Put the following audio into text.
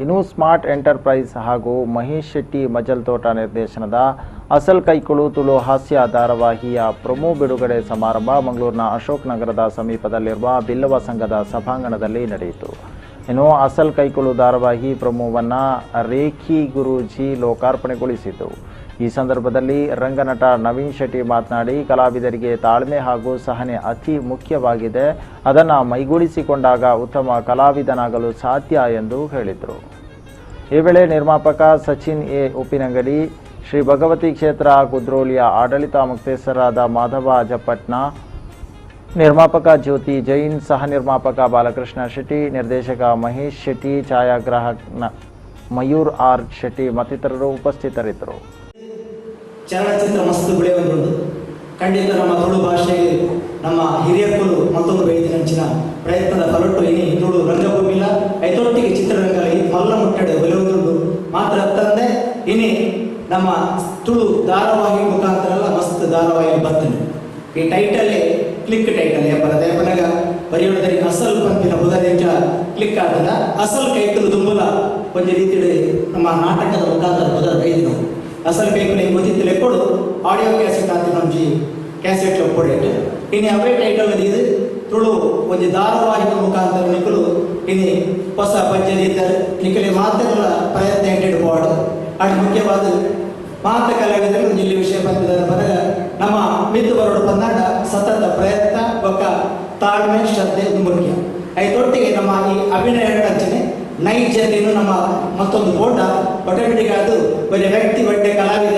ಇನ್ನು smart enterprise ಹಾಗೂ ಮಹೇಶ್ ಶೆಟ್ಟಿ ಮಜಲ್ತೋಟ ನಿರ್ದೇಶನದ ಅಸಲ್ ಕೈಕುಳು ತುಳು ಹಾಸ್ಯ ಧಾರಾವಾಹಿಯ ಪ್ರೊಮೋ ಬಿಡುಗಡೆ ಸಮಾರಂಭ ಮಂಗಳೂರಿನ ಅಶೋಕ್ ನಗರದ ಸಮೀಪದಲ್ಲಿರುವ ಬಿಲ್ಲವ ಸಂಘದ ಸಭಾಂಗಣದಲ್ಲಿ ನಡೆಯಿತು. ಇನ್ನು ಅಸಲ್ ಕೈಕುಳು ಧಾರಾವಾಹಿ ಪ್ರೊಮೋವನ್ನು ರೇಖಿ ಗುರೂಜಿ ಲೋಕಾರ್ಪಣೆಗೊಳಿಸಿತು. ಈ ಸಂದರ್ಭದಲ್ಲಿ ರಂಗನಟ ನವೀನ್ ಶೆಟ್ಟಿ ಮಾತನಾಡಿ, ಕಲಾವಿದರಿಗೆ ತಾಳ್ಮೆ ಹಾಗೂ ಸಹನೆ ಅತಿ ಮುಖ್ಯವಾಗಿದೆ. ಅದನ್ನು ಮೈಗೂಡಿಸಿಕೊಂಡಾಗ ಉತ್ತಮ ಕಲಾವಿದನಾಗಲು ಸಾಧ್ಯ ಎಂದು ಹೇಳಿದರು. ಈ ವೇಳೆ ನಿರ್ಮಾಪಕ ಸಚಿನ್ ಎ ಉಪ್ಪಿನಂಗಡಿ, ಶ್ರೀ ಭಗವತಿ ಕ್ಷೇತ್ರ ಕುದ್ರೋಲಿಯ ಆಡಳಿತ ಮುಕ್ತೇಸರಾದ ಮಾಧವ ಅಜಪಟ್ನ, ನಿರ್ಮಾಪಕ ಜ್ಯೋತಿ ಜೈನ್, ಸಹ ನಿರ್ಮಾಪಕ ಬಾಲಕೃಷ್ಣ ಶೆಟ್ಟಿ, ನಿರ್ದೇಶಕ ಮಹೇಶ್ ಶೆಟ್ಟಿ, ಛಾಯಾಗ್ರಾಹಕ ಮಯೂರ್ ಆರ್ ಶೆಟ್ಟಿ ಮತ್ತಿತರರು ಉಪಸ್ಥಿತರಿದ್ದರು. ಚಲನಚಿತ್ರ ಮಸ್ತ್ ಬೆಳೆಯುವುದು ಖಂಡಿತ ನಮ್ಮ ತುಳು ಭಾಷೆಗೆ ನಮ್ಮ ಹಿರಿಯರು ಮತ್ತೊಂದು ಬೆಳೆದಿನ ಪ್ರಯತ್ನದ ಫಲಟ್ಟು ಇನಿ ತುಳು ರಂಗಭೂಮಿಲ ಐತೊಟ್ಟಿಗೆ ಚಿತ್ರರಂಗದಲ್ಲಿ ಮಲ್ಲ ಮುಟ್ಟಡೆ ಬೆಳೆಯುವುದು ಮಾತ್ರ ತಂದೆ ಇನಿ ನಮ್ಮ ತುಳು ಧಾರಾವಾಹಿ ಮುಖಾಂತರ ಮಸ್ತ್ ಧಾರಾವಾಹಿ ಬರ್ತದೆ. ಈ ಟೈಟಲ್ಲೇ ಕ್ಲಿಕ್ ಟೈಟಲ್ ಪರದೇಪನಾಗ ಬರೆಯೋದರಿಗೆ ಅಸಲ್ ಪಂಪಿನ ಬುಧದಿಂದ ಕ್ಲಿಕ್ ಆಗ್ತದ. ಅಸಲ್ ಕೈಕಲು ದುಂಬಲ ಒಂದು ರೀತಿ ನಮ್ಮ ನಾಟಕದ ಮುಖಾಂತರ ಬುಧ ಬೈದಿನ ಅಸಲ್ ಕೈಕಲು ಗೊತ್ತಿತ್ತಲೇ ಕೊಡು ಆಡಿಯೋ ಕ್ಯಾಸೆಟ್ ಅಂತ ನಮ್ಜಿ ಕ್ಯಾಸೆಟ್ ಕೊಡೇಟು ಇನ್ನು ಅವೇ ಟೈಟಲ್ ಇದು ತುಳು ಒಂದು ಧಾರಾವಾಹಿಕ ಮುಖಾಂತರ ನಿಕಲು ಇನ್ನು ಹೊಸ ಪಂಚದೀತರು ನಿಕಲಿ ಮಾತುಗಳ ಪ್ರಯತ್ನ ಇಟ್ಟಿಡಬಹುದು. ಅದು ಮುಖ್ಯವಾದ ಮಾತು ಕಲಾವಿದರು ಜಿಲ್ಲೆ ವಿಷಯ ಬಂದಿದ್ದಾರೆ ಬರಗ ನಮ್ಮ ಮಿತ್ತು ಬರೋಡು ಬಂದಾಗ ಸತತ ಪ್ರಯತ್ನ ಒಕ್ಕ ತಾಳ್ಮೆ ಶ್ರದ್ಧೆ ಮುಖ್ಯ. ಐದೊಟ್ಟಿಗೆ ನಮ್ಮ ಈ ಅಭಿನಯ ರಚನೆ ನೈಜ ನಮ್ಮ ಮತ್ತೊಂದು ಓಟ ಆಟೋಮೆಟಿಕ್ ಅದು ಒಳ್ಳೆ ವ್ಯಕ್ತಿ ಒಳ್ಳೆ ಕಲಾವಿದ